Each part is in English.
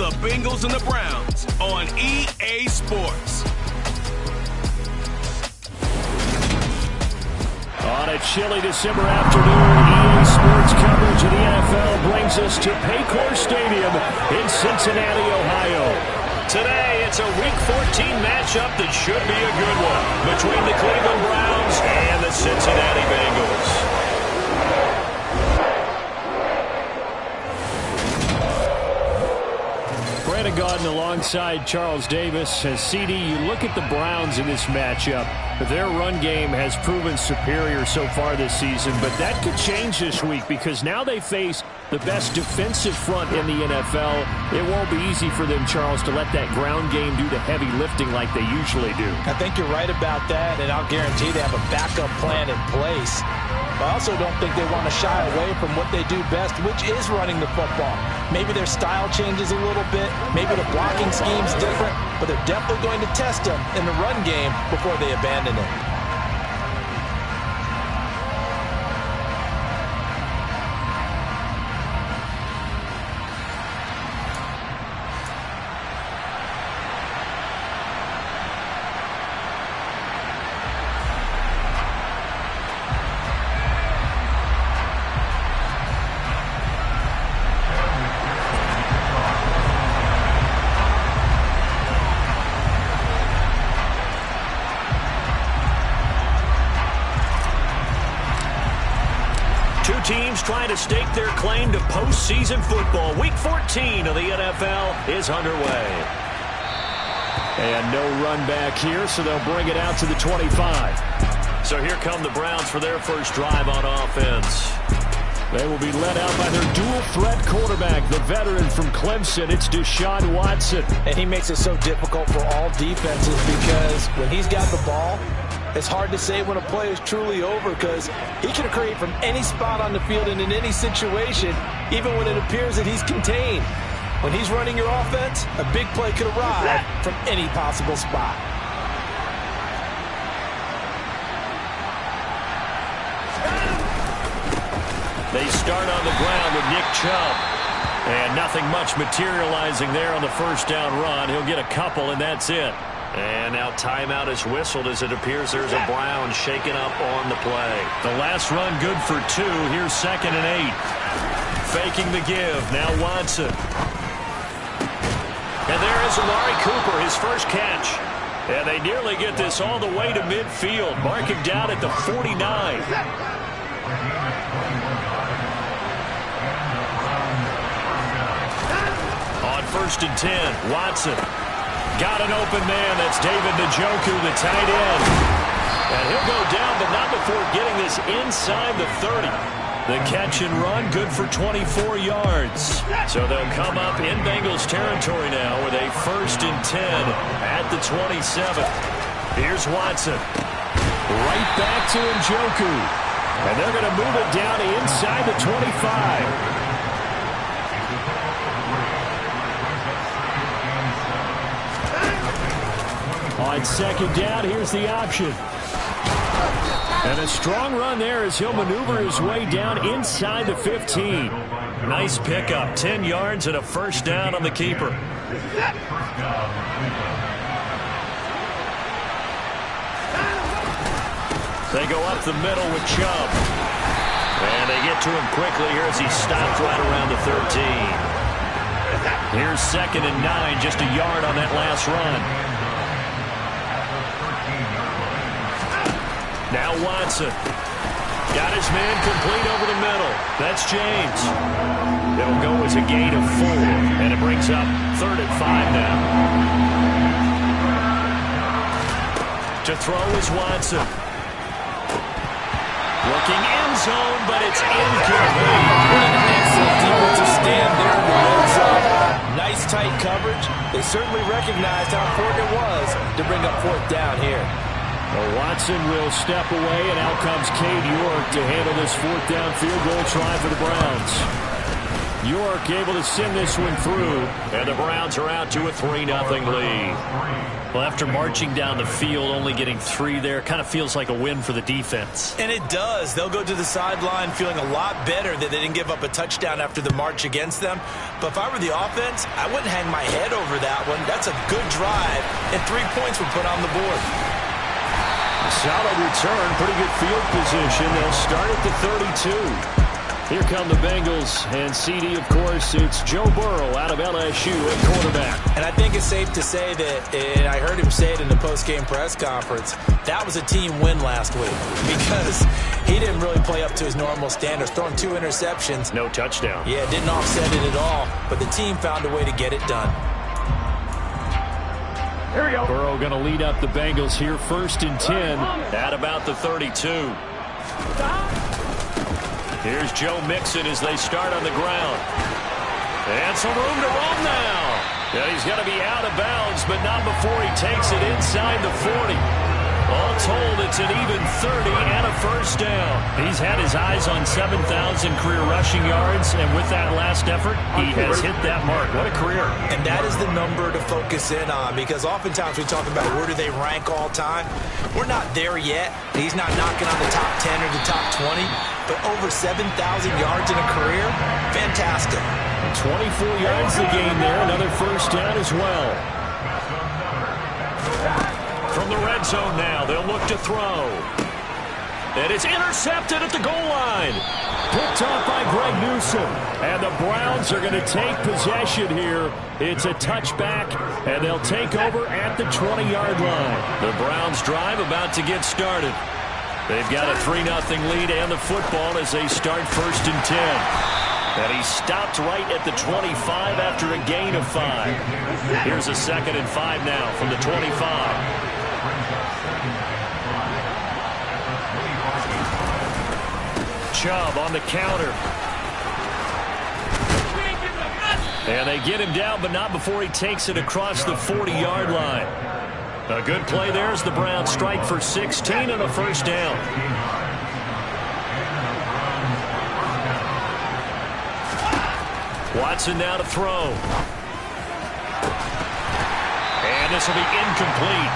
the Bengals and the Browns on EA Sports. On a chilly December afternoon, EA Sports coverage of the NFL brings us to Paycor Stadium in Cincinnati, Ohio. Today, it's a Week 14 matchup that should be a good one between the Cleveland Browns and the Cincinnati Bengals. Brandon Gaudin alongside Charles Davis. As CD, you look at the Browns in this matchup. Their run game has proven superior so far this season, but that could change this week because now they face the best defensive front in the NFL. It won't be easy for them, Charles, to let that ground game do the heavy lifting like they usually do. I think you're right about that, and I'll guarantee they have a backup plan in place. I also don't think they want to shy away from what they do best, which is running the football. Maybe their style changes a little bit. Maybe the blocking scheme's different, but they're definitely going to test them in the run game before they abandon it. Teams trying to stake their claim to postseason football. Week 14 of the NFL is underway. And no run back here, so they'll bring it out to the 25. So here come the Browns for their first drive on offense. They will be led out by their dual-threat quarterback, the veteran from Clemson. It's Deshaun Watson. And he makes it so difficult for all defenses because when he's got the ball, it's hard to say when a play is truly over because he can create from any spot on the field and in any situation, even when it appears that he's contained. When he's running your offense, a big play could arrive from any possible spot. They start on the ground with Nick Chubb. And nothing much materializing there on the first down run. He'll get a couple, and that's it. And now timeout is whistled as it appears there's a Brown shaken up on the play. The last run good for 2. Here's 2nd and 8. Faking the give. Now Watson. And there is Amari Cooper, his first catch. And they nearly get this all the way to midfield. Mark him down at the 49. On 1st and 10, Watson. Got an open man. That's David Njoku, the tight end. And he'll go down, but not before getting this inside the 30. The catch and run, good for 24 yards. So they'll come up in Bengals territory now with a 1st and 10 at the 27. Here's Watson. Right back to Njoku. And they're going to move it down inside the 25. On 2nd down, here's the option. And a strong run there as he'll maneuver his way down inside the 15. Nice pickup, 10 yards and a 1st down on the keeper. They go up the middle with Chubb. And they get to him quickly here as he stopped right around the 13. Here's 2nd and 9, just a yard on that last run. Now Watson. Got his man complete over the middle. That's James. It'll go as a gain of 4. And it brings up 3rd and 5 now. To throw is Watson. Looking end zone, but it's incomplete. What an excellent defensive stand there in the red zone. Nice tight coverage. They certainly recognized how important it was to bring up 4th down here. Well, Watson will step away, and out comes Cade York to handle this 4th down field goal try for the Browns. York able to send this one through, and the Browns are out to a 3-0 lead. Well, after marching down the field, only getting 3 there, kind of feels like a win for the defense. And it does. They'll go to the sideline feeling a lot better that they didn't give up a touchdown after the march against them. But if I were the offense, I wouldn't hang my head over that one. That's a good drive, and 3 points were put on the board. Solid return, pretty good field position. They'll start at the 32. Here come the Bengals, and CD, of course, it's Joe Burrow out of LSU at quarterback. And I think it's safe to say that, and I heard him say it in the post-game press conference, that was a team win last week because he didn't really play up to his normal standards, throwing 2 interceptions. No touchdown. Yeah, didn't offset it at all, but the team found a way to get it done. Here we go. Burrow going to lead up the Bengals here, 1st and 10 at about the 32. Here's Joe Mixon as they start on the ground. And some room to roam now. And he's going to be out of bounds, but not before he takes it inside the 40. All told, it's an even 30 and a 1st down. He's had his eyes on 7,000 career rushing yards, and with that last effort, he has hit that mark. What a career. And that is the number to focus in on, because oftentimes we talk about where do they rank all time. We're not there yet. He's not knocking on the top 10 or the top 20, but over 7,000 yards in a career, fantastic. 24 yards the game there, another 1st down as well. From the red zone now, they'll look to throw. And it's intercepted at the goal line. Picked off by Greg Newsome. And the Browns are going to take possession here. It's a touchback, and they'll take over at the 20-yard line. The Browns drive about to get started. They've got a 3-0 lead and the football as they start 1st and 10. And he stopped right at the 25 after a gain of 5. Here's a 2nd and 5 now from the 25. Chubb on the counter. And they get him down, but not before he takes it across the 40-yard line. A good play there as the Browns strike for 16 and a 1st down. Watson now to throw. And this will be incomplete.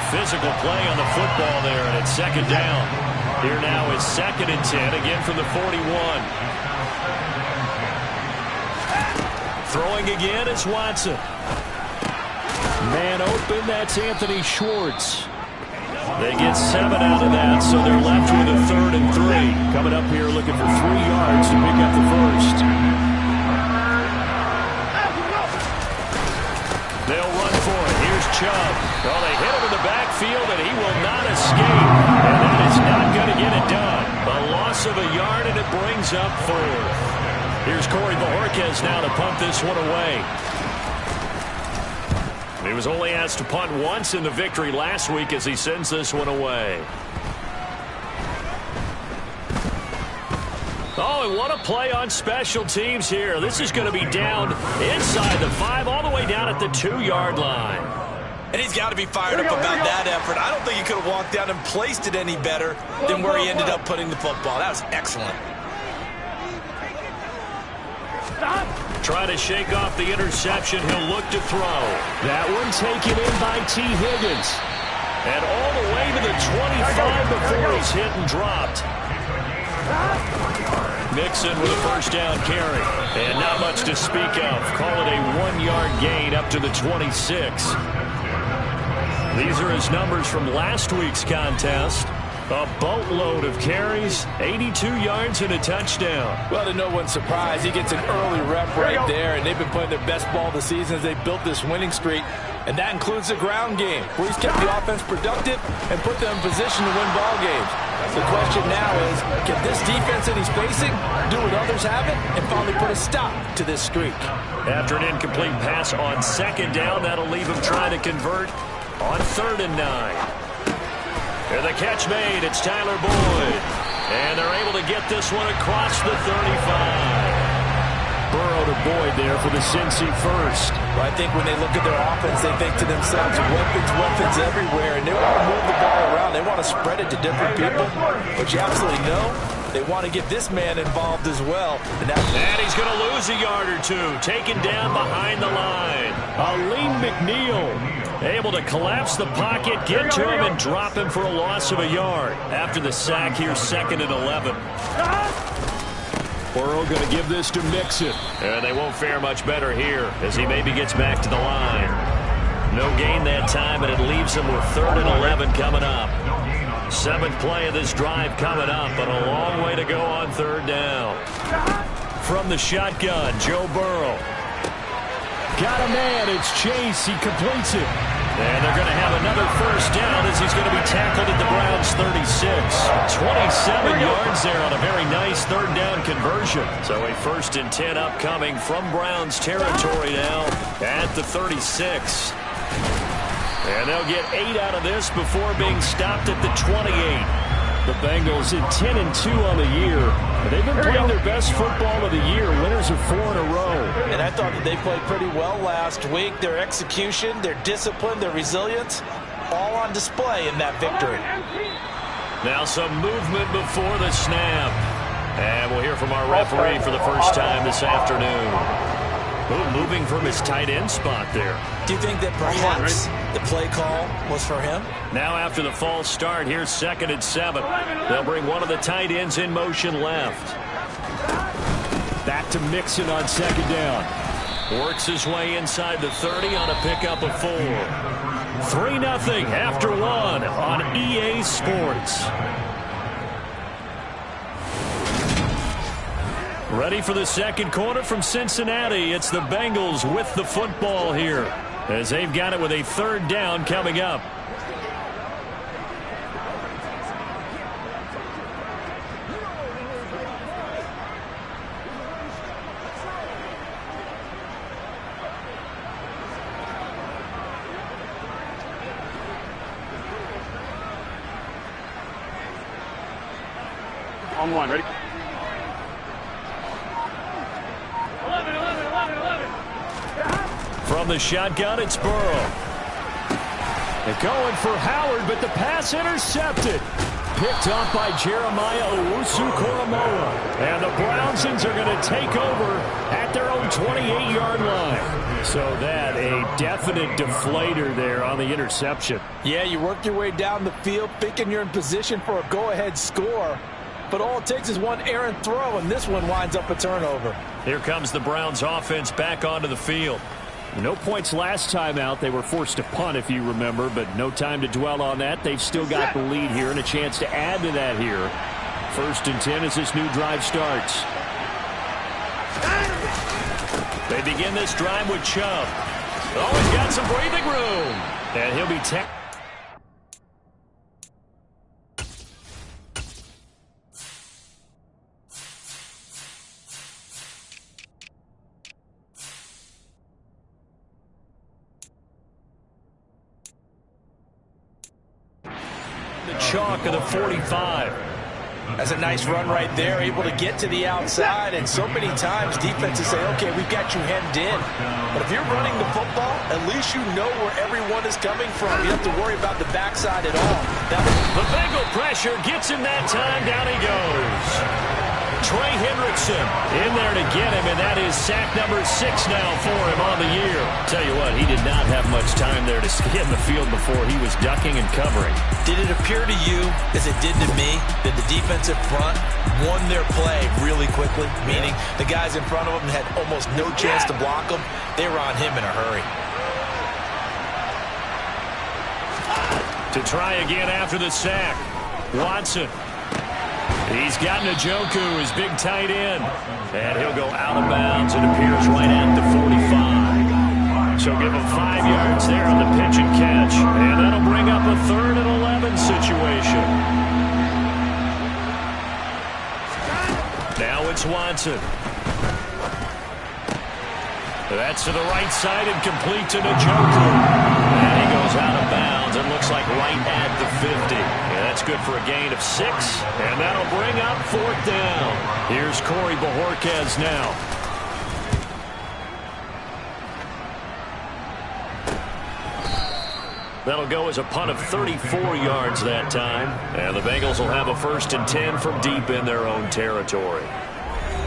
Physical play on the football there, and it's 2nd down. Here now is 2nd and 10, again from the 41. Throwing again is Watson. Man open, that's Anthony Schwartz. They get 7 out of that, so they're left with a 3rd and 3. Coming up here looking for 3 yards to pick up the 1st. They'll run for it. Here's Chubb. Oh, they hit him in the backfield, and he will not escape. And that is not going to get it done. A loss of a yard, and it brings up 4th. Here's Corey Bojorquez now to punt this one away. He was only asked to punt once in the victory last week as he sends this one away. Oh, and what a play on special teams here. This is going to be down inside the 5, all the way down at the 2-yard line. And he's got to be fired up about that effort. I don't think he could have walked down and placed it any better than where he ended up putting the football. That was excellent. Trying to shake off the interception. He'll look to throw. That one taken in by T. Higgins. And all the way to the 25 before he's hit and dropped. Mixon with a 1st down carry. And not much to speak of. Call it a 1-yard gain up to the 26. These are his numbers from last week's contest. A boatload of carries, 82 yards and a touchdown. Well, to no one's surprise, he gets an early rep right there, and they've been playing their best ball this season as they built this winning streak. And that includes the ground game, where he's kept the offense productive and put them in position to win ball games. The question now is, can this defense that he's facing do what others haven't and finally put a stop to this streak? After an incomplete pass on 2nd down, that'll leave him trying to convert on 3rd and 9. And the catch made, it's Tyler Boyd. And they're able to get this one across the 35. Burrow to Boyd there for the Cincy 1st. Well, I think when they look at their offense, they think to themselves, weapons everywhere, and they want to move the ball around. They want to spread it to different people. But you absolutely know they want to get this man involved as well. And he's going to lose a yard or two, taken down behind the line. Aleem McNeil able to collapse the pocket, get to him, and drop him for a loss of a yard. After the sack here, 2nd and 11. Burrow going to give this to Mixon. And they won't fare much better here as he maybe gets back to the line. No gain that time, and it leaves him with 3rd and 11 coming up. 7th play of this drive coming up, but a long way to go on 3rd down. From the shotgun, Joe Burrow. Got a man, it's Chase, he completes it. And they're going to have another 1st down as he's going to be tackled at the Browns' 36. 27 yards there on a very nice 3rd down conversion. So a 1st and 10 upcoming from Browns territory now at the 36. And they'll get 8 out of this before being stopped at the 28. The Bengals at 10-2 on the year. They've been playing their best football of the year. Winners of 4 in a row. And I thought that they played pretty well last week. Their execution, their discipline, their resilience, all on display in that victory. Now some movement before the snap. And we'll hear from our referee for the first time this afternoon. Ooh, moving from his tight end spot there. Do you think that perhaps the play call was for him? Now after the false start, here's 2nd and 7. They'll bring one of the tight ends in motion left. Back to Mixon on 2nd down. Works his way inside the 30 on a pickup of 4. 3-0 after 1 on EA Sports. Ready for the 2nd quarter from Cincinnati. It's the Bengals with the football here as they've got it with a 3rd down coming up. On 1, ready? From the shotgun, it's Burrow. They're going for Howard, but the pass intercepted. Picked up by Jeremiah Owusu-Koramoah. And the Brownsons are going to take over at their own 28-yard line. So that a definite deflator there on the interception. Yeah, you work your way down the field, thinking you're in position for a go-ahead score. But all it takes is one errant throw, and this one winds up a turnover. Here comes the Browns offense back onto the field. No points last time out. They were forced to punt, if you remember, but no time to dwell on that. They've still got the lead here and a chance to add to that here. 1st and 10 as this new drive starts. They begin this drive with Chubb. Oh, he's got some breathing room. And he'll be tackled. Chalk of the 45. That's a nice run right there, able to get to the outside, and so many times defenses say, okay, we've got you hemmed in. But if you're running the football, at least you know where everyone is coming from. You don't have to worry about the backside at all. The Bengal pressure gets him that time. Down he goes. Trey Hendrickson in there to get him, and that is sack number 6 now for him on the year. Tell you what, he did not have much time there to get in the field before he was ducking and covering. Did it appear to you, as it did to me, that the defensive front won their play really quickly? Meaning the guys in front of them had almost no chance to block him. They were on him in a hurry. To try again after the sack, Watson. He's got Njoku, his big tight end. And he'll go out of bounds. It appears right at the 45. So give him 5 yards there on the pitch and catch. And that'll bring up a 3rd and 11 situation. Now it's Watson. That's to the right side and complete to Njoku. And he goes out of bounds. It looks like right at the 50. Yeah, that's good for a gain of 6. And that'll bring up 4th down. Here's Corey Bojorquez now. That'll go as a punt of 34 yards that time. And the Bengals will have a 1st and 10 from deep in their own territory.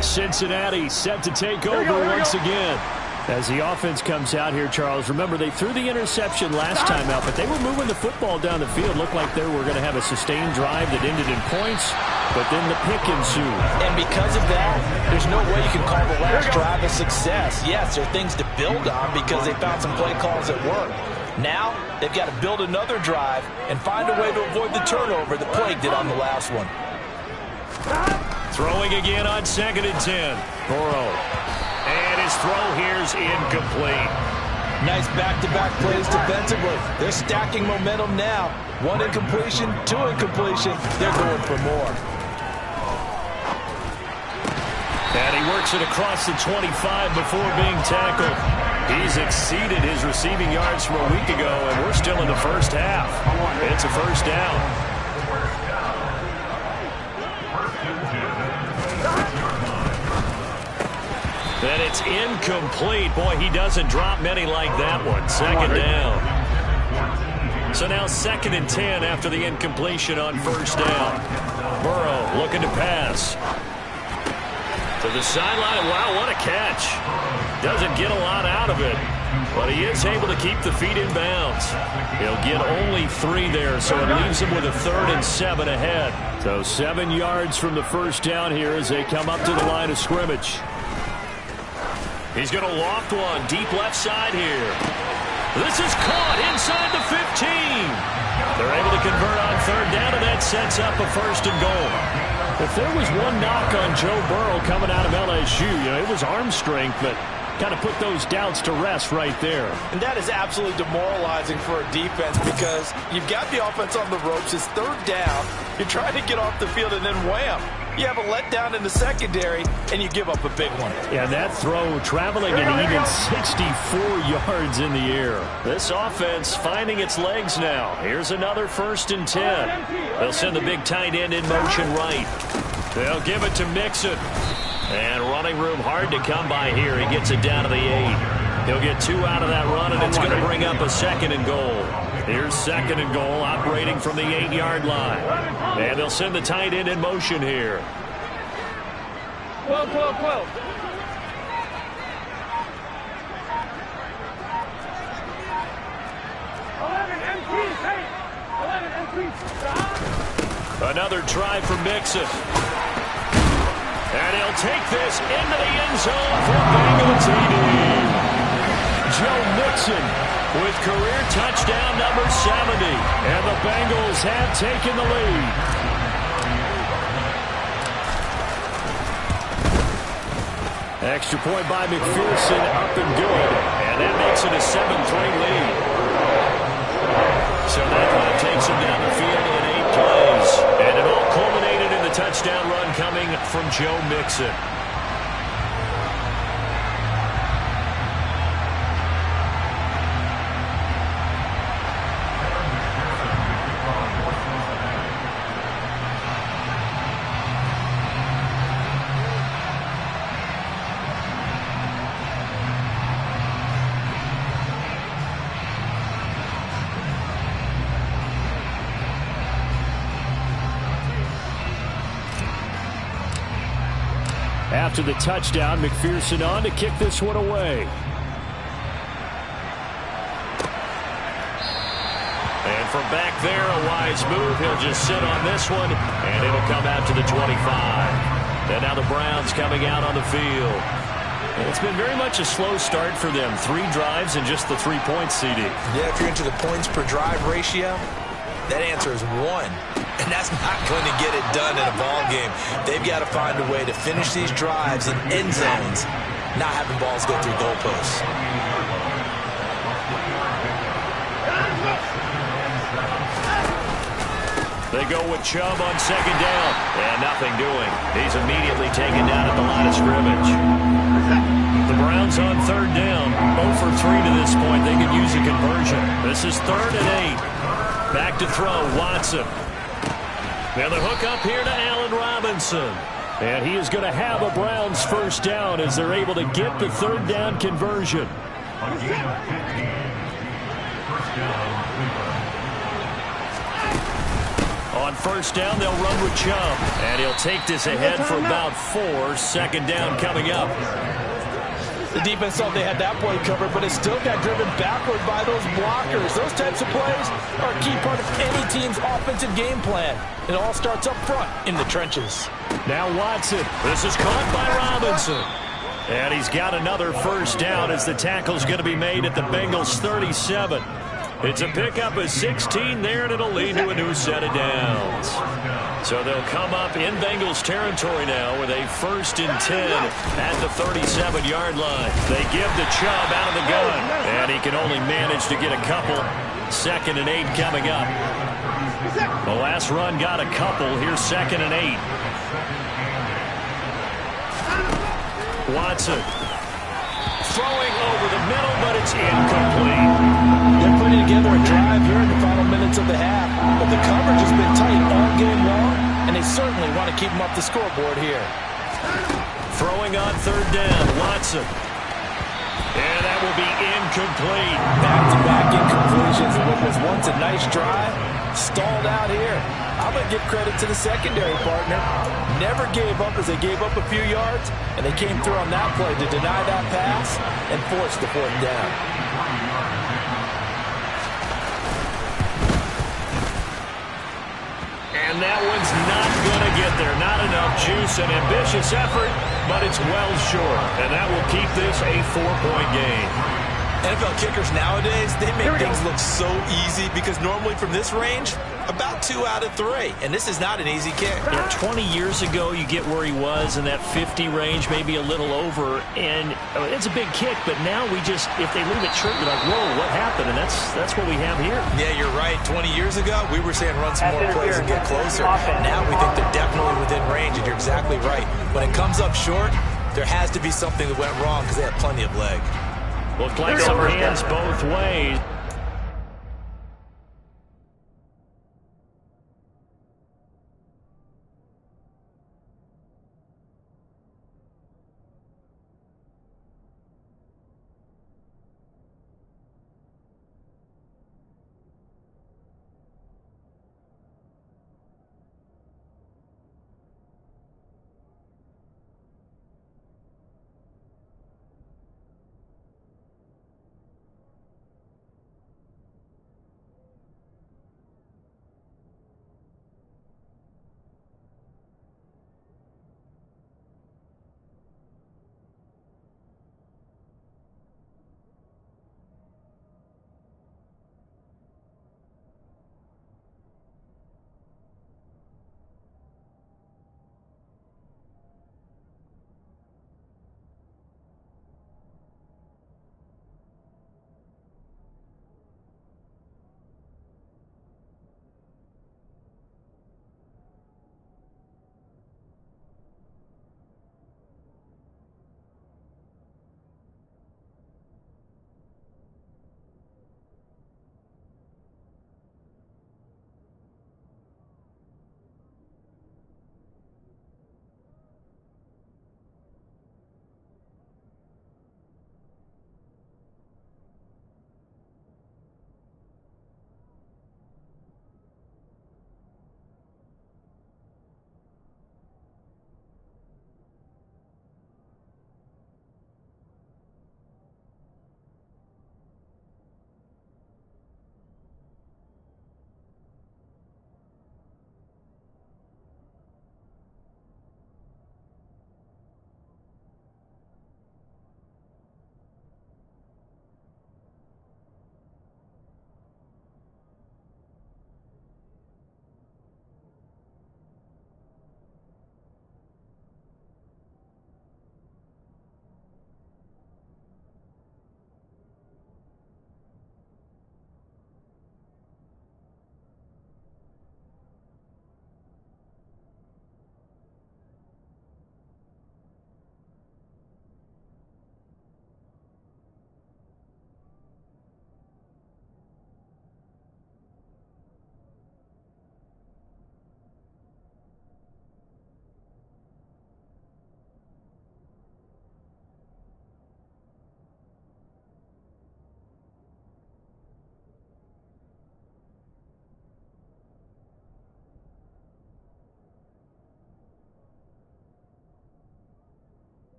Cincinnati set to take over once again. As the offense comes out here, Charles, remember they threw the interception last time out, but they were moving the football down the field. Looked like they were going to have a sustained drive that ended in points, but then the pick ensued. And because of that, there's no way you can call the last drive a success. Yes, there are things to build on because they found some play calls that work. Now, they've got to build another drive and find a way to avoid the turnover that plagued it on the last one. Throwing again on 2nd and 10. Burrow. And his throw here's incomplete. Nice back-to-back plays defensively. They're stacking momentum now. 1 incompletion, 2 incompletion. They're going for more. And he works it across the 25 before being tackled. He's exceeded his receiving yards from a week ago, and we're still in the first half. It's a 1st down. And it's incomplete. Boy, he doesn't drop many like that one. 2nd down. So now 2nd and 10 after the incompletion on 1st down. Burrow looking to pass. To the sideline. Wow, what a catch. Doesn't get a lot out of it, but he is able to keep the feet in bounds. He'll get only 3 there, so it leaves him with a 3rd and 7 ahead. So 7 yards from the 1st down here as they come up to the line of scrimmage. He's going to loft one deep left side here. This is caught inside the 15. They're able to convert on 3rd down, and that sets up a 1st and goal. If there was one knock on Joe Burrow coming out of LSU, it was arm strength, but kind of put those doubts to rest right there. And that is absolutely demoralizing for a defense because you've got the offense on the ropes. It's 3rd down. You're trying to get off the field, and then wham. You have a letdown in the secondary, and you give up a big one. Yeah, that throw traveling an even 64 yards in the air. This offense finding its legs now. Here's another 1st and 10. They'll send the big tight end in motion right. They'll give it to Mixon. And running room hard to come by here. He gets it down to the 8. He'll get 2 out of that run, and it's going to bring up a 2nd and goal. Here's 2nd and goal, operating from the 8-yard line. And they'll send the tight end in motion here. 12. 11 Another try for Mixon. And he'll take this into the end zone for Bengals TD. Joe Mixon with career touchdown number 70. And the Bengals have taken the lead. Extra point by McPherson, up and good. And that makes it a 7-3 lead. So that takes him down the field in 8 plays. And it all culminated in the touchdown run coming from Joe Mixon. After the touchdown, McPherson on to kick this one away. And from back there, a wise move. He'll just sit on this one, and it'll come out to the 25. And now the Browns coming out on the field. It's been very much a slow start for them. 3 drives and just the 3 points, CD. Yeah, if you're into the points per drive ratio, that answer is 1. And that's not going to get it done in a ball game. They've got to find a way to finish these drives in end zones, not having balls go through goalposts. They go with Chubb on 2nd down. And nothing doing. He's immediately taken down at the line of scrimmage. The Browns on 3rd down. 0 for 3 to this point. They could use a conversion. This is 3rd and 8. Back to throw, Watson. Now the hook up here to Allen Robinson. And he is going to have a Browns 1st down as they're able to get the 3rd down conversion. On first down, they'll run with Chubb. And he'll take this ahead for about 4. Second down coming up. The defense thought they had that play covered, but it still got driven backward by those blockers. Those types of plays are a key part of any team's offensive game plan. It all starts up front in the trenches. Now Watson. This is caught by Robinson. And he's got another first down as the tackle's going to be made at the Bengals 37. It's a pickup of 16 there, and it'll lead to a new set of downs. So they'll come up in Bengals territory now with a 1st and 10 at the 37-yard line. They give to Chubb out of the gun, and he can only manage to get a couple. 2nd and 8 coming up. The last run got a couple. Here's 2nd and 8. Watson. Throwing over the middle, but it's incomplete. They're putting together a drive here in the final minutes of the half, but the coverage has been tight all game long, and they certainly want to keep them off the scoreboard here. Throwing on 3rd down, Watson. And that will be incomplete. Back-to-back incompletions in what was once a nice drive. Stalled out here. I'm going to give credit to the secondary partner. Never gave up as they gave up a few yards, and they came through on that play to deny that pass and force the 4th down. And that one's not going to get there. Not enough juice. An ambitious effort, but it's well short. And that will keep this a 4-point game. NFL kickers nowadays, they make things look so easy because normally from this range, about 2 out of 3. And this is not an easy kick. Yeah, 20 years ago, you get where he was in that 50 range, maybe a little over. And it's a big kick, but now we just, if they leave it short, you're like, whoa, what happened? And that's what we have here. Yeah, you're right. 20 years ago, we were saying run some more plays and get closer. Now we think they're definitely within range, and you're exactly right. When it comes up short, there has to be something that went wrong because they have plenty of leg. Looked like some hands both ways.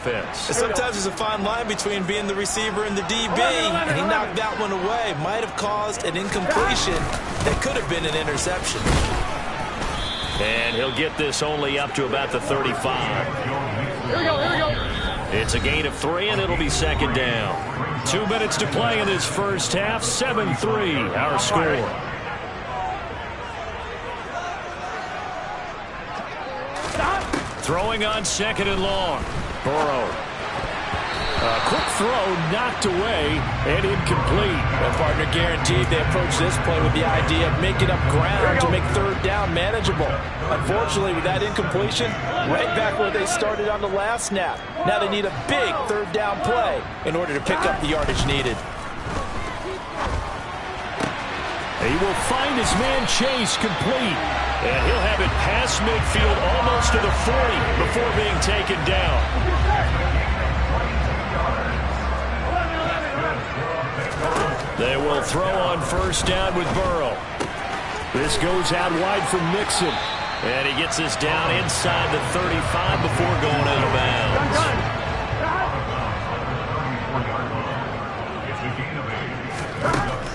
offense. And sometimes there's a fine line between being the receiver and the DB, and he knocked that one away. Might have caused an incompletion that could have been an interception. And he'll get this only up to about the 35. Here we go. It's a gain of 3, and it'll be second down. 2 minutes to play in this first half. 7-3, our score. Throwing on second and long. Burrow. A quick throw knocked away and incomplete. Well, partner, guaranteed they approach this play with the idea of making up ground to make third down manageable. Unfortunately, with that incompletion, right back where they started on the last snap. Now they need a big third down play in order to pick up the yardage needed. He will find his man Chase complete. And he'll have it past midfield almost to the 40 before being taken down. They will throw on first down with Burrow. This goes out wide from Mixon. And he gets us down inside the 35 before going out of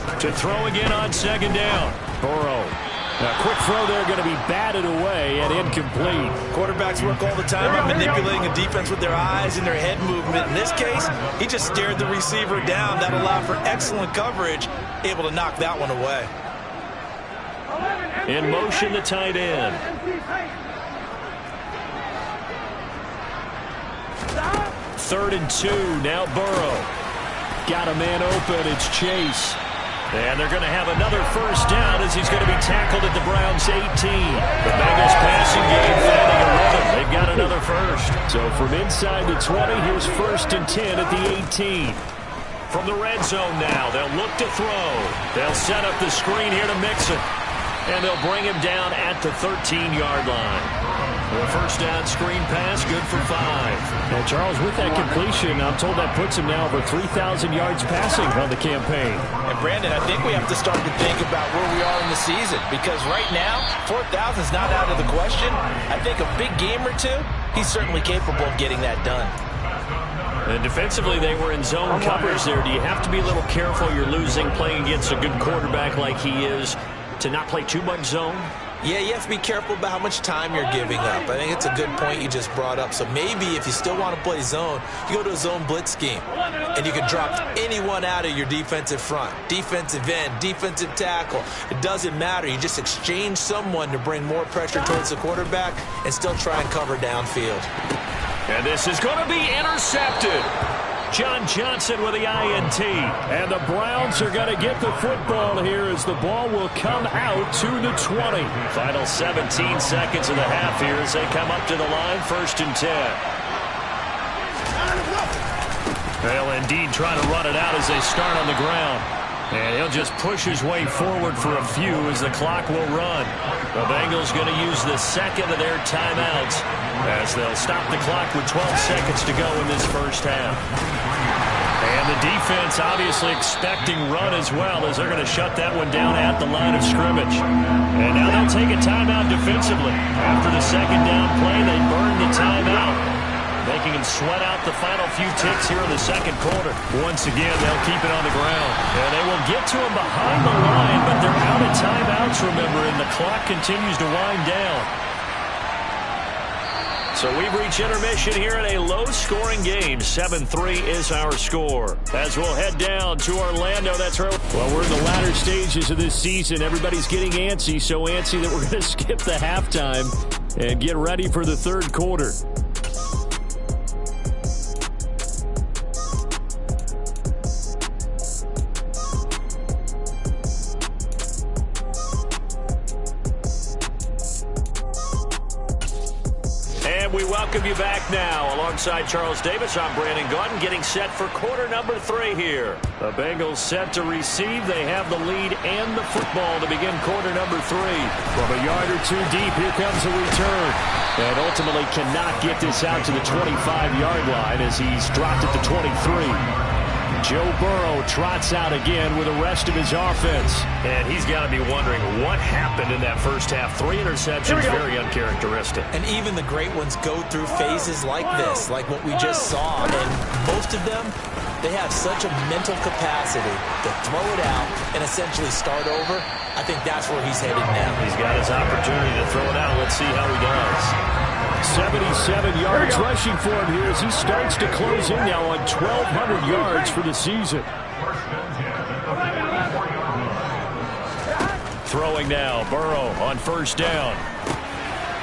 bounds. To throw again on second down. Burrow. A quick throw there going to be batted away and incomplete. Quarterbacks work all the time on manipulating a defense with their eyes and their head movement. In this case, he just stared the receiver down. That allowed for excellent coverage, able to knock that one away. In motion, the tight end. Third and 2, now Burrow. Got a man open, it's Chase. And they're going to have another first down as he's going to be tackled at the Browns' 18. The Bengals passing game finding a rhythm. They've got another first. So from inside the 20, here's first and 10 at the 18. From the red zone now, they'll look to throw. They'll set up the screen here to Mixon. And they'll bring him down at the 13-yard line. The first down screen pass, good for 5. And Charles, with that completion, I'm told that puts him now over 3,000 yards passing on the campaign. And Brandon, I think we have to start to think about where we are in the season, because right now, 4,000 is not out of the question. I think a big game or two, he's certainly capable of getting that done. And defensively, they were in zone coverage there. Do you have to be a little careful? You're losing, playing against a good quarterback like he is, to not play too much zone? Yeah, you have to be careful about how much time you're giving up. I think it's a good point you just brought up. So maybe if you still want to play zone, you go to a zone blitz scheme. And you can drop anyone out of your defensive front. Defensive end, defensive tackle. It doesn't matter. You just exchange someone to bring more pressure towards the quarterback and still try and cover downfield. And this is going to be intercepted. John Johnson with the INT. And the Browns are going to get the football here as the ball will come out to the 20. Final 17 seconds of the half here as they come up to the line, first and 10. They'll indeed try to run it out as they start on the ground. And he'll just push his way forward for a few as the clock will run. The Bengals going to use the second of their timeouts as they'll stop the clock with 12 seconds to go in this first half. And the defense obviously expecting run as well as they're going to shut that one down at the line of scrimmage. And now they'll take a timeout defensively. After the second down play, they burn the timeout, making him sweat out the final few ticks here in the second quarter. Once again, they'll keep it on the ground. And they will get to him behind the line, but they're out of timeouts, remember, and the clock continues to wind down. So we've reached intermission here in a low-scoring game. 7-3 is our score. As we'll head down to Orlando, that's right. Well, we're in the latter stages of this season. Everybody's getting antsy, so antsy that we're going to skip the halftime and get ready for the third quarter. We welcome you back now. Alongside Charles Davis, I'm Brandon Gaudin, getting set for quarter number 3 here. The Bengals set to receive. They have the lead and the football to begin quarter number 3. From a yard or two deep, here comes a return. And ultimately cannot get this out to the 25-yard line as he's dropped at the 23. Joe Burrow trots out again with the rest of his offense. And he's got to be wondering what happened in that first half. 3 interceptions, very uncharacteristic. And even the great ones go through phases like this, like what we just saw. And most of them, they have such a mental capacity to throw it out and essentially start over. I think that's where he's headed now. He's got his opportunity to throw it out. Let's see how he does. 77 yards rushing for him here as he starts to close in now on 1,200 yards for the season. Throwing now, Burrow on first down.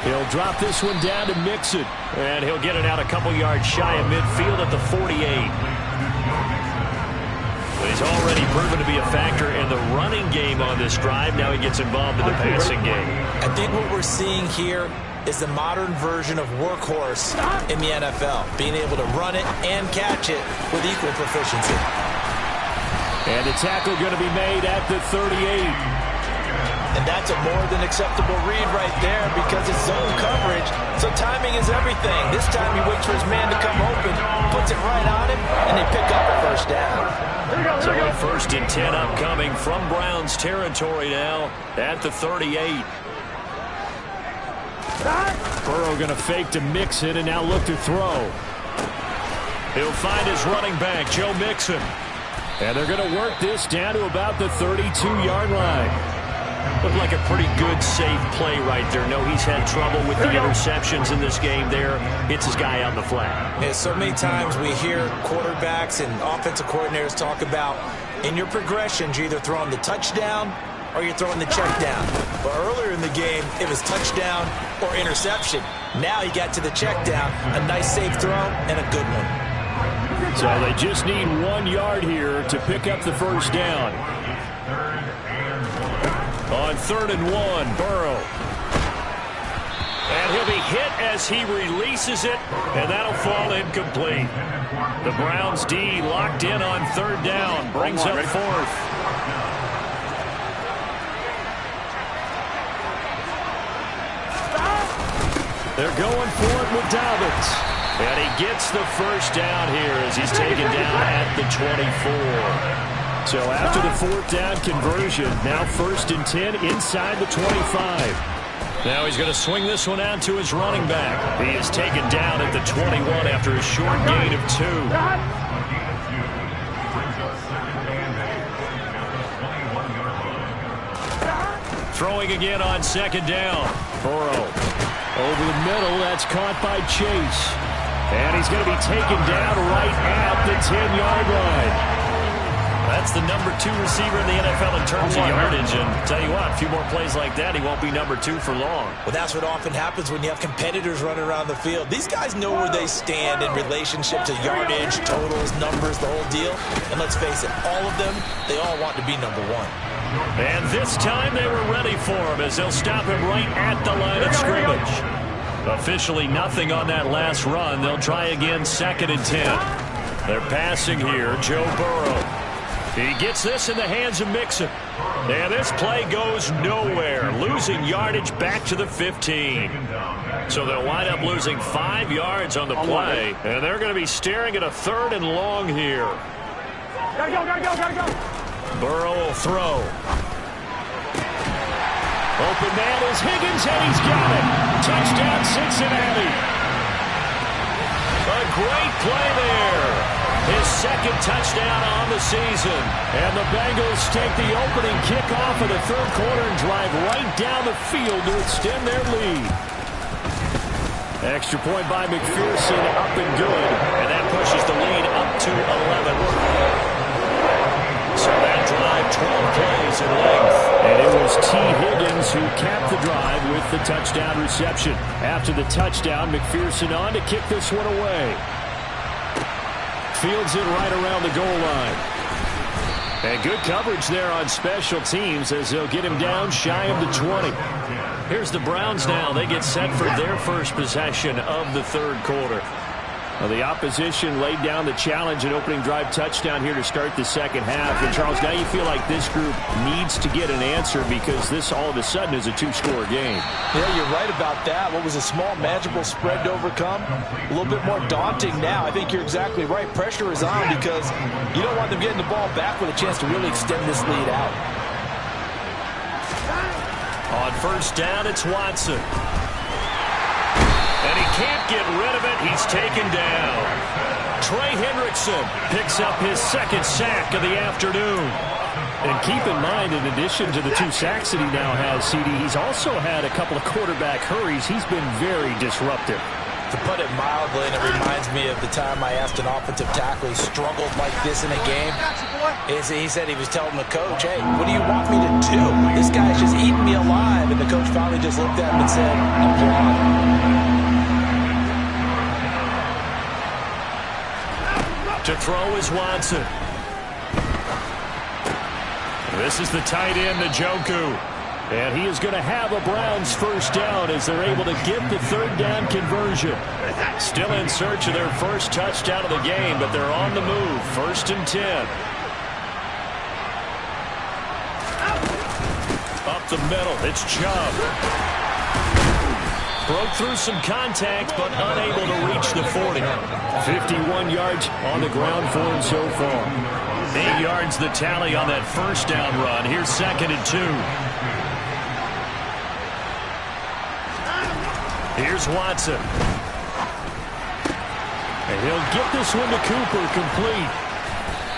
He'll drop this one down to Mixon. And he'll get it out a couple yards shy of midfield at the 48. But he's already proven to be a factor in the running game on this drive. Now he gets involved in the passing game. I think what we're seeing here is the modern version of workhorse in the NFL, being able to run it and catch it with equal proficiency. And the tackle going to be made at the 38. And that's a more than acceptable read right there because it's zone coverage, so timing is everything. This time he waits for his man to come open, puts it right on him, and they pick up a first down. So a 1st and 10 upcoming from Browns territory now at the 38. Burrow going to fake to Mixon and now look to throw. He'll find his running back, Joe Mixon. And they're going to work this down to about the 32-yard line. Looked like a pretty good, safe play right there. No, he's had trouble with the interceptions in this game there. Hits his guy on the flat. Yeah, so many times we hear quarterbacks and offensive coordinators talk about in your progressions, you're either throwing the touchdown or you're throwing the check down. But earlier in the game, it was touchdown or interception. Now he got to the check down, a nice safe throw, and a good one. So they just need 1 yard here to pick up the first down. On 3rd and 1, Burrow. And he'll be hit as he releases it, and that'll fall incomplete. The Browns D locked in on 3rd down, brings up 4th. They're going for it with Dobbins. And he gets the first down here as he's taken down at the 24. So after the 4th down conversion, now 1st and 10 inside the 25. Now he's going to swing this one out to his running back. He is taken down at the 21 after a short gain of 2. Throwing again on 2nd down. Burrow over the middle. That's caught by Chase. And he's going to be taken down right at the 10-yard line. That's the number 2 receiver in the NFL in terms of yardage. And tell you what, a few more plays like that, he won't be number 2 for long. Well, that's what often happens when you have competitors running around the field. These guys know where they stand in relationship to yardage, totals, numbers, the whole deal. And let's face it, all of them, they all want to be number 1. And this time they were ready for him as they'll stop him right at the line of scrimmage. Officially nothing on that last run. They'll try again 2nd and 10. They're passing here, Joe Burrow. He gets this in the hands of Mixon. And this play goes nowhere, losing yardage back to the 15. So they'll wind up losing 5 yards on the play, and they're going to be staring at a 3rd and long here. Gotta go. Burrow will throw. Open man is Higgins, and he's got it. Touchdown, Cincinnati. A great play there. His 2nd touchdown on the season. And the Bengals take the opening kickoff of the 3rd quarter and drive right down the field to extend their lead. Extra point by McPherson, up and good. And that pushes the lead up to 11. So that drive, 12 plays in length. And it was T. Higgins who capped the drive with the touchdown reception. After the touchdown, McPherson on to kick this one away. Fields it right around the goal line. And good coverage there on special teams as they'll get him down shy of the 20. Here's the Browns now. They get set for their first possession of the 3rd quarter. Well, the opposition laid down the challenge, an opening drive touchdown here to start the second half. And, Charles, now you feel like this group needs to get an answer because this all of a sudden is a two-score game. Yeah, you're right about that. What was a small, manageable spread to overcome, a little bit more daunting now. I think you're exactly right. Pressure is on because you don't want them getting the ball back with a chance to really extend this lead out. On first down, it's Watson. And he can't get rid of it. He's taken down. Trey Hendrickson picks up his second sack of the afternoon. And keep in mind, in addition to the 2 sacks that he now has, CD, he's also had a couple of quarterback hurries. He's been very disruptive. To put it mildly, and it reminds me of the time I asked an offensive tackle who struggled like this in a game. He said he was telling the coach, hey, what do you want me to do? This guy's just eating me alive. And the coach finally just looked at him and said, applaud. To throw is Watson. This is the tight end, Njoku. And he is going to have a Browns first down as they're able to get the third down conversion. Still in search of their first touchdown of the game, but they're on the move. 1st and 10. Up the middle, it's Chubb. Broke through some contact, but unable to reach the 40. 51 yards on the ground for him so far. 8 yards the tally on that first down run. Here's 2nd and 2. Here's Watson. And he'll get this one to Cooper, complete.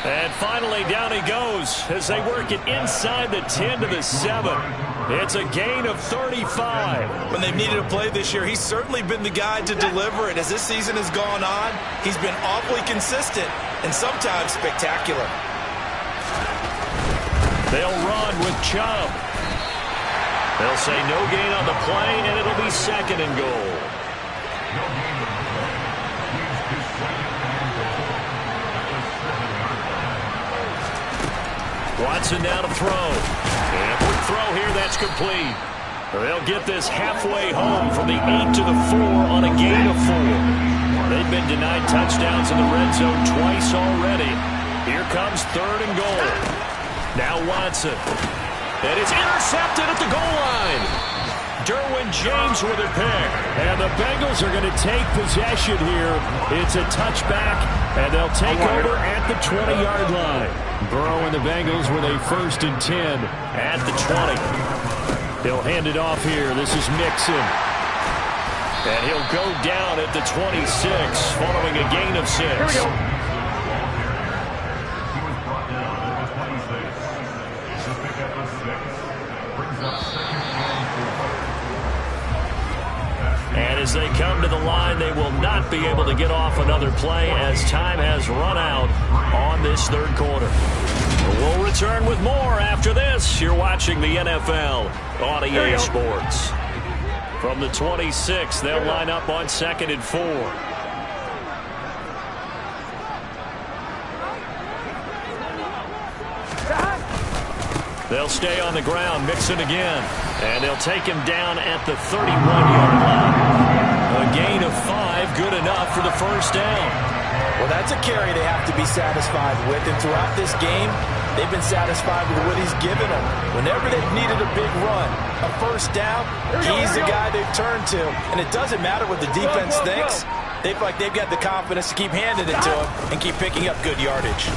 And finally down he goes as they work it inside the 10 to the 7. It's a gain of 35. When they've needed a play this year, he's certainly been the guy to deliver it. As this season has gone on, he's been awfully consistent and sometimes spectacular. They'll run with Chubb. They'll say no gain on the play, and it'll be 2nd and goal. Watson now to throw. And quick throw here, that's complete. They'll get this halfway home from the 8 to the 4 on a gain of 4. They've been denied touchdowns in the red zone twice already. Here comes 3rd and goal. Now Watson. And it's intercepted at the goal line. Derwin James with a pick. And the Bengals are going to take possession here. It's a touchback, and they'll take over at the 20-yard line. Burrow and the Bengals with a 1st and 10 at the 20. They'll hand it off here. This is Mixon. And he'll go down at the 26 following a gain of 6. Here we go. And as they come to the line, they will not be able to get off another play as time has run out on this 3rd quarter. We'll return with more after this. You're watching the NFL on EA Sports. From the 26, they'll line up on 2nd and 4. They'll stay on the ground, Mixon again. And they'll take him down at the 31-yard line. A gain of 5, good enough for the first down. Well, that's a carry they have to be satisfied with. And throughout this game, they've been satisfied with what he's given them. Whenever they've needed a big run, a first down, he's the guy they've turned to. And it doesn't matter what the defense thinks. They feel like they've got the confidence to keep handing it to him and keep picking up good yardage.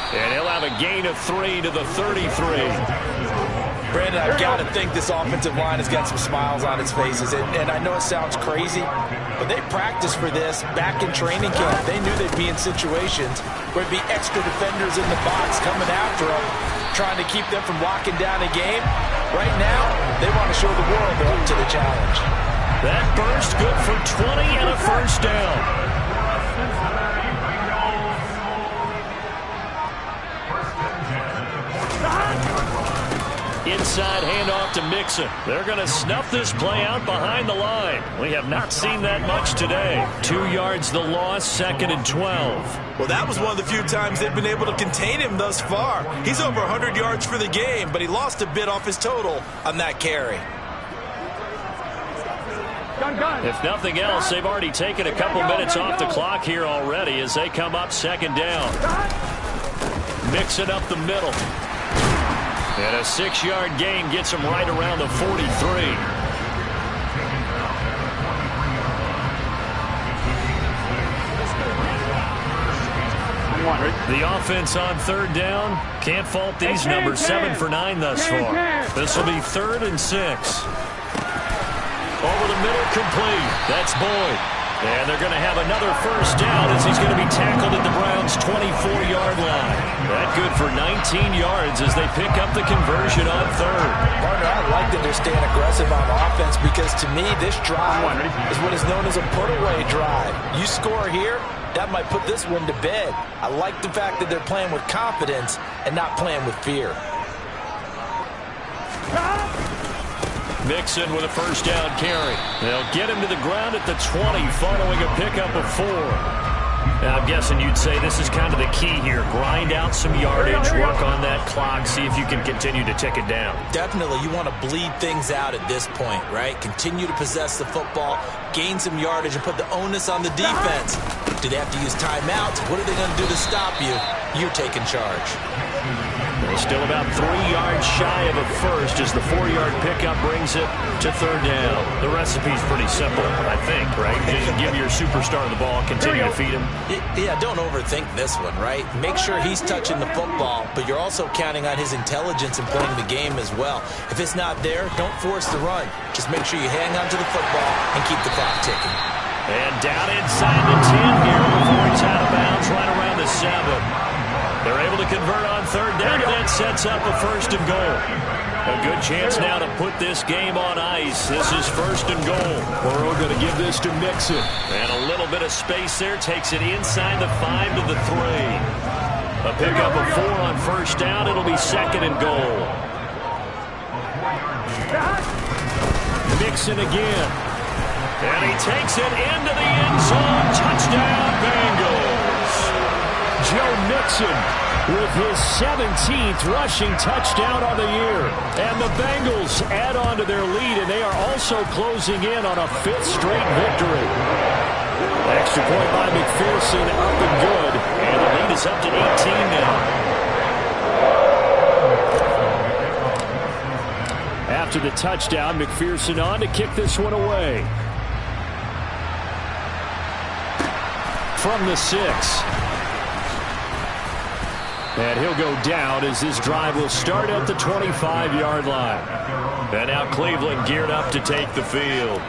And he'll have a gain of 3 to the 33. Brandon, I've got to think this offensive line has got some smiles on its faces. And I know it sounds crazy, but they practiced for this back in training camp. They knew they'd be in situations where there'd be extra defenders in the box coming after them, trying to keep them from locking down a game. Right now, they want to show the world they're up to the challenge. That burst good for 20 and a first down. Inside handoff to Mixon. They're going to snuff this play out behind the line. We have not seen that much today. 2 yards the loss, 2nd and 12. Well, that was one of the few times they've been able to contain him thus far. He's over 100 yards for the game, but he lost a bit off his total on that carry. If nothing else, they've already taken a couple minutes off the clock here already as they come up second down. Mixing up the middle. And a 6-yard gain gets them right around the 43. The offense on third down. Can't fault these numbers. 7 for 9 thus far. This will be 3rd and 6. Over the middle, complete. That's Boyd. And they're going to have another first down as he's going to be tackled at the Browns' 24-yard line. That good for 19 yards as they pick up the conversion on third. Partner, I like that they're staying aggressive on offense because to me, this drive is what is known as a put-away drive. You score here, that might put this one to bed. I like the fact that they're playing with confidence and not playing with fear. Mixon with a first down carry. They'll get him to the ground at the 20 following a pickup of 4. Now, I'm guessing you'd say this is kind of the key here. Grind out some yardage, work on that clock, see if you can continue to tick it down. Definitely, you want to bleed things out at this point, right? Continue to possess the football, gain some yardage, and put the onus on the defense. Do they have to use timeouts? What are they going to do to stop you? You're taking charge. They're still about 3 yards shy of a first as the 4-yard pickup brings it to third down. The recipe's pretty simple, I think, right? Just give your superstar the ball, continue to feed him. Yeah, don't overthink this one, right? Make sure he's touching the football, but you're also counting on his intelligence in playing the game as well. If it's not there, don't force the run. Just make sure you hang on to the football and keep the clock ticking. And down inside the 10 here before he's out of bounds, right around the 7. They're able to convert on third down, and that sets up a 1st and goal. A good chance now to put this game on ice. This is 1st and goal. Burrow going to give this to Mixon. And a little bit of space there. Takes it inside the 5 to the 3. A pickup of 4 on first down. It'll be 2nd and goal. Mixon again. And he takes it into the end zone. Touchdown, Bengals. Joe Mixon with his 17th rushing touchdown on the year. And the Bengals add on to their lead, and they are also closing in on a 5th straight victory. Extra point by McPherson, up and good. And the lead is up to 18 now. After the touchdown, McPherson on to kick this one away. From the 6. And he'll go down as this drive will start at the 25-yard line. And now Cleveland geared up to take the field.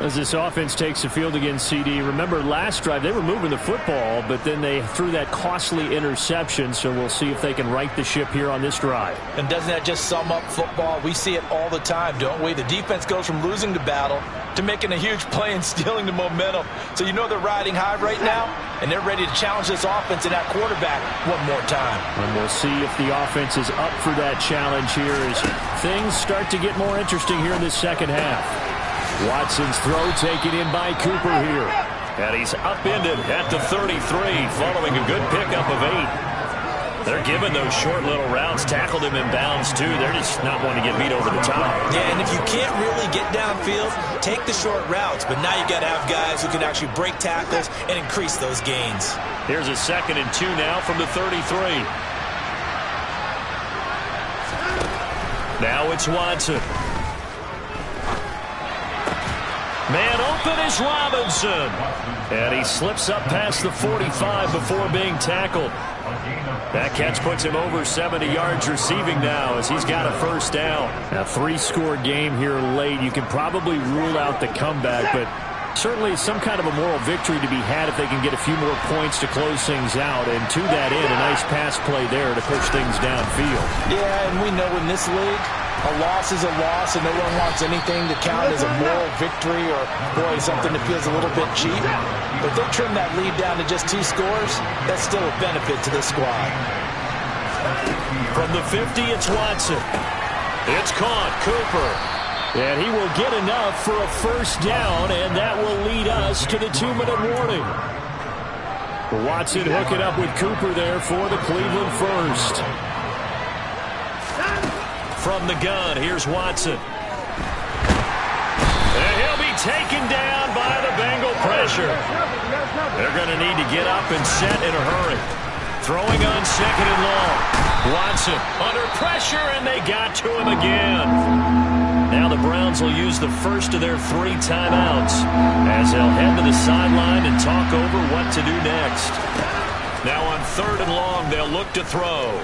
As this offense takes the field against CD, remember last drive they were moving the football, but then they threw that costly interception, so we'll see if they can right the ship here on this drive. And doesn't that just sum up football? We see it all the time, don't we? The defense goes from losing the battle to making a huge play and stealing the momentum. So you know they're riding high right now, and they're ready to challenge this offense and that quarterback one more time. And we'll see if the offense is up for that challenge here as things start to get more interesting here in the second half. Watson's throw taken in by Cooper here. And he's upended at the 33 following a good pickup of 8. They're giving those short little routes. Tackled him in bounds, too. They're just not wanting to get beat over the top. Yeah, and if you can't really get downfield, take the short routes. But now you've got to have guys who can actually break tackles and increase those gains. Here's a 2nd and 2 now from the 33. Now it's Watson. Man open is Robinson. And he slips up past the 45 before being tackled. That catch puts him over 70 yards receiving now as he's got a first down. A 3-score game here late. You can probably rule out the comeback, but certainly some kind of a moral victory to be had if they can get a few more points to close things out. And to that end, a nice pass play there to push things downfield. Yeah, and we know in this league, a loss is a loss, and no one wants anything to count as a moral victory or, boy, something that feels a little bit cheap. But if they trim that lead down to just 2 scores, that's still a benefit to this squad. From the 50, it's Watson. It's caught. Cooper. And he will get enough for a first down, and that will lead us to the 2-minute warning. Watson hooking up with Cooper there for the Cleveland first. From the gun, here's Watson. And he'll be taken down by the Bengal pressure. They're going to need to get up and set in a hurry. Throwing on second and long. Watson under pressure, and they got to him again. Now the Browns will use the first of their 3 timeouts as they'll head to the sideline and talk over what to do next. Now on third and long, they'll look to throw.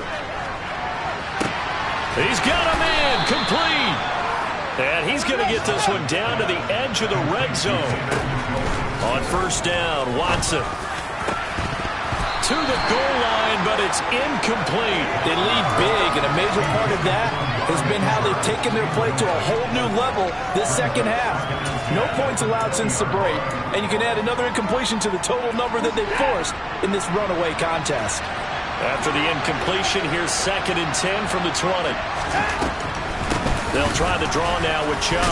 He's got a man complete. And he's going to get this one down to the edge of the red zone. On first down, Watson to the goal line, but it's incomplete. They lead big, and a major part of that has been how they've taken their play to a whole new level this second half. No points allowed since the break, and you can add another incompletion to the total number that they forced in this runaway contest. After the incompletion, here's second and 10 from the 20. They'll try the draw now with Chubb.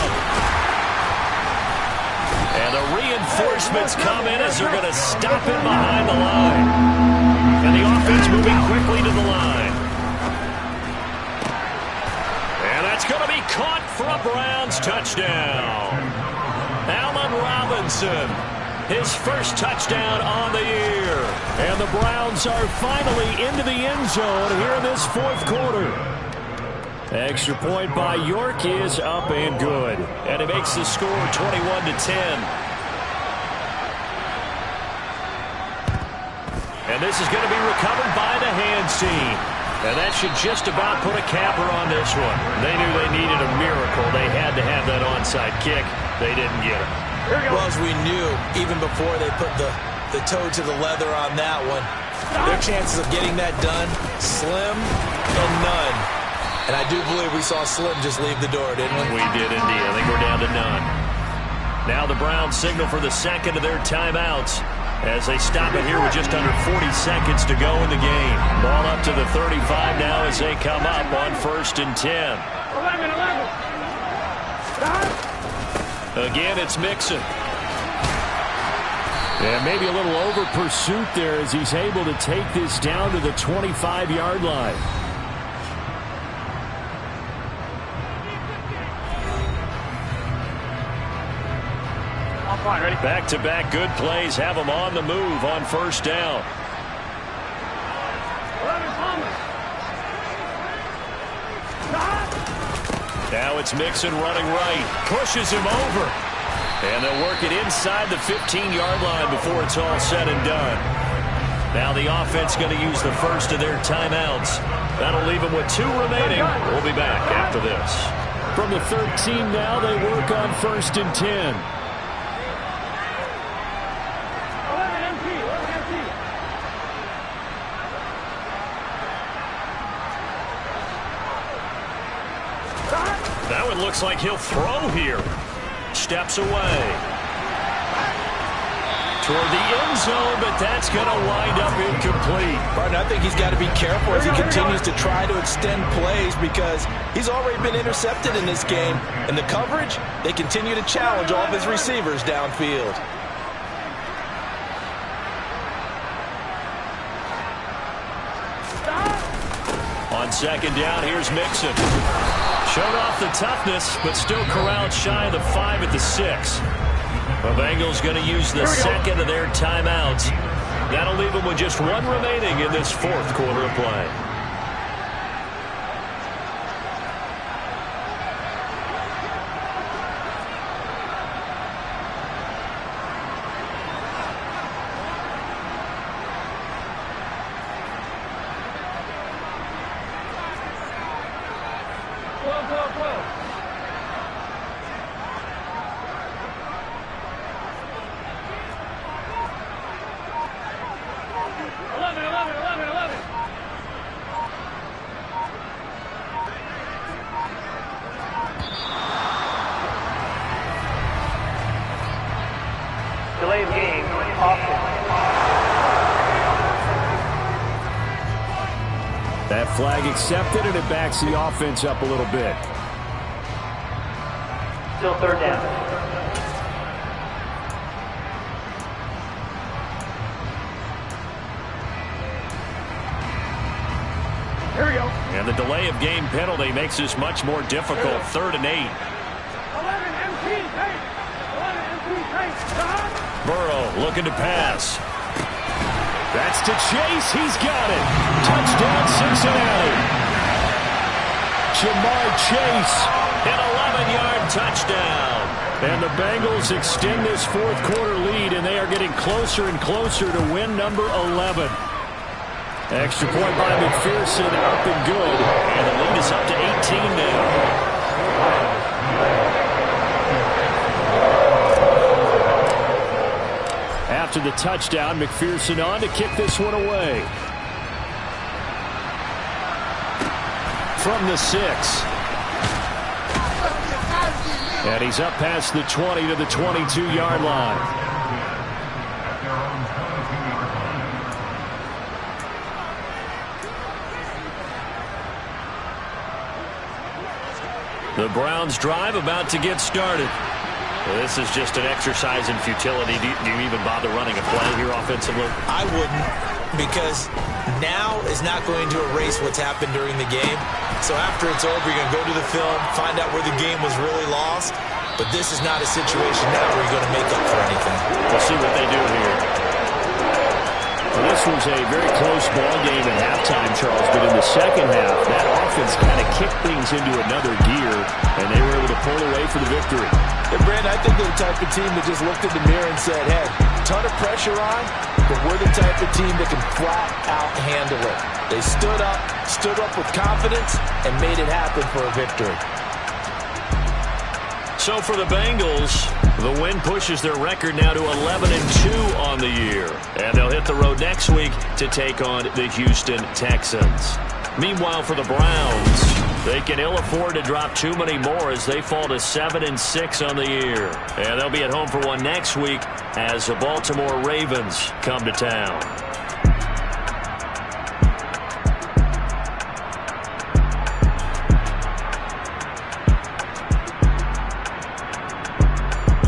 And the reinforcements come in as they're going to stop him behind the line. And the offense moving quickly to the line. And that's going to be caught for a Browns touchdown. Allen Robinson, his first touchdown on the year. And the Browns are finally into the end zone here in this fourth quarter. Extra point by York is up and good. And it makes the score 21-10. And this is going to be recovered by the hands team. And that should just about put a capper on this one. They knew they needed a miracle. They had to have that onside kick. They didn't get it. Well, as we knew, even before they put the toe to the leather on that one, their chances of getting that done, slim and none. And I do believe we saw Slim just leave the door, didn't we? We did indeed. I think we're down to none. Now the Browns signal for the second of their timeouts as they stop it here with just under 40 seconds to go in the game. Ball up to the 35 now as they come up on first and 10. 11. Again, it's Mixon. And maybe a little over pursuit there as he's able to take this down to the 25-yard line. Back-to-back good plays have them on the move on first down. Now it's Mixon running right. Pushes him over. And they'll work it inside the 15-yard line before it's all said and done. Now the offense going to use the first of their timeouts. That'll leave them with 2 remaining. We'll be back after this. From the 13 now, they work on first and 10. That one looks like he'll throw here. Steps away. Toward the end zone, but that's going to wind up incomplete. Partner, I think he's got to be careful as he continues to try to extend plays because he's already been intercepted in this game. And the coverage, they continue to challenge all of his receivers downfield. On second down, here's Mixon. Showed off the toughness, but still corralled shy of the 5 at the 6. The Bengals going to use the second of their timeouts. That'll leave them with just 1 remaining in this fourth quarter of play. Delay of game, offense. That flag accepted, and it backs the offense up a little bit. Still third down. Here we go. And the delay of game penalty makes this much more difficult. 3rd and 8. 11 MT, hey! 11 Burrow looking to pass. That's to Chase. He's got it. Touchdown, Cincinnati. Jamar Chase, an 11-yard touchdown. And the Bengals extend this fourth quarter lead, and they are getting closer and closer to win number 11. Extra point by McPherson, up and good. And the lead is up to 18 now. After the touchdown, McPherson on to kick this one away. From the 6. And he's up past the 20 to the 22-yard line. The Browns drive about to get started. Well, this is just an exercise in futility. Do you even bother running a play here offensively? I wouldn't, because now is not going to erase what's happened during the game. So after it's over, you're going to go to the film, find out where the game was really lost. But this is not a situation now where you're going to make up for anything. We'll see what they do here. Well, this was a very close ball game at halftime, Charles, but in the second half, that offense kind of kicked things into another gear, and they were able to pull away for the victory. And Brandon, I think they're the type of team that just looked in the mirror and said, hey, ton of pressure on, but we're the type of team that can flat out handle it. They stood up with confidence, and made it happen for a victory. So for the Bengals, the win pushes their record now to 11-2 on the year. And they'll hit the road next week to take on the Houston Texans. Meanwhile, for the Browns, they can ill afford to drop too many more as they fall to 7-6 on the year. And they'll be at home for one next week as the Baltimore Ravens come to town.